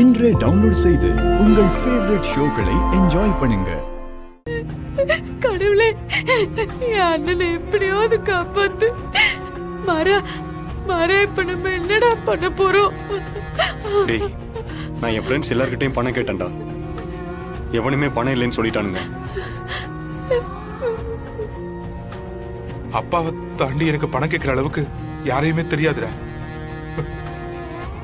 இன்றே டவுன்லோட் செய்து உங்கள் ஃபேவரட் ஷோக்களை என்ஜாய் பண்ணுங்க. கடவுளே, என் அண்ணனை எப்படியாவது காப்பாத்து. மாறா இப்ப நம்ம என்னடா பண்ண போறோம்? டேய், நான் என் ஃப்ரெண்ட்ஸ் எல்லார்கிட்டையும் பணம் கேட்டேன்டா. எவனுமே பணம் இல்லைன்னு சொல்லிட்டானுங்க. அப்பாவை தாண்டி எனக்கு பணம் கேட்கிற அளவுக்கு யாரையுமே தெரியாதுடா.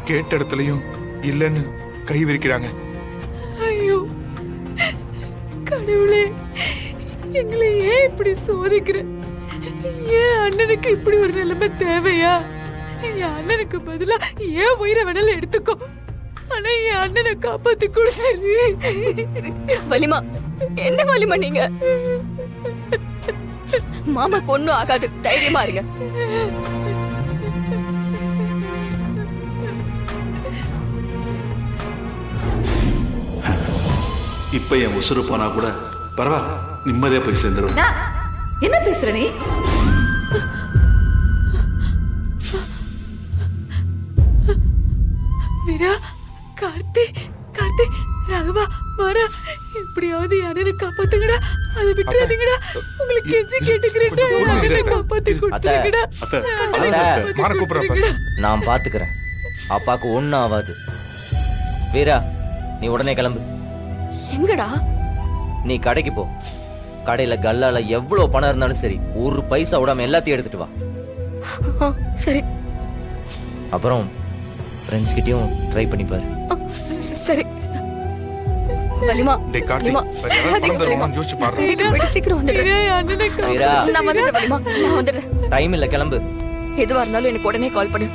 கேட்ட இடத்துலயும் இல்லைன்னு கை விரிக்கிறாங்க. ஐயோ கடவுளே, எங்களை ஏன் இப்படி சோதிக்கிற? ஏன் அண்ணனுக்கு இப்படி ஒரு நிலைமை தேவையா? என் அண்ணனுக்கு பதிலா ஏன் உயிரை வேணாலும் எடுத்துக்கோ, ஆனா என் அண்ணனை காப்பாத்தி கொடுத்துரு. வலிமா, என்ன வலிமா நீங்க? மாமாக்கு ஒண்ணும் ஆகாது, தைரியமா இருங்க. இப்ப என் உசுறு போனா கூட பரவாயில்ல, நிம்மதியா போய் சேர்ந்துருவேன். என்ன பேசுற நீ? வீரா, கார்த்தி, ராகவா, மாறா, எப்படியாவது அண்ணனை காப்பாத்துங்கடா. அதை விட்டுறாதீங்கடா. உங்களுக்கு கெஞ்சி கேட்டுக்கிறேன்டா, அண்ணனை காப்பாத்தி கொடுத்துருங்கடா. மாற கூப்பிடுறப்ப நான் பாத்துக்கிறேன். அப்பாக்கு ஒண்ணும் ஆகாது. வீரா, நீ உடனே கிளம்பு. எங்கடா? நீ கடைக்கு போ. கடையில கல்லால எவ்வளவு பணம் இருந்தாலும் சரி, ஒரு பைசா விடாம எல்லாத்தையும் எடுத்துட்டு வா. சரி. அப்புறம் ஃப்ரெண்ட்ஸ் கிட்டயும் ட்ரை பண்ணி பாரு. சரி வலிமா. டேய் கார்த்திக், வேற யாராவது பணம் தருவாங்கன்னு யோசிச்சு பாரு. சீக்கிரம் வந்துடுறேன். வீரா, அண்ணனை வீரா, நான் வந்துடுறேன் வலிமா, நான் வந்துடுறேன். டைம் இல்ல, கிளம்பு. எதுவா இருந்தாலும் எனக்கு உடனே கால் பண்ணு.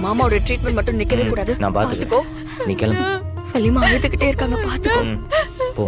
மாமாவோட ட்ரீட்மெண்ட் மட்டும் நிக்கவே கூடாது. நான் பாத்துக்கோ. நீ கிளம்பு. வலிமா அழுதுகிட்டே இருக்காங்க, பாத்துக்கோ. போ.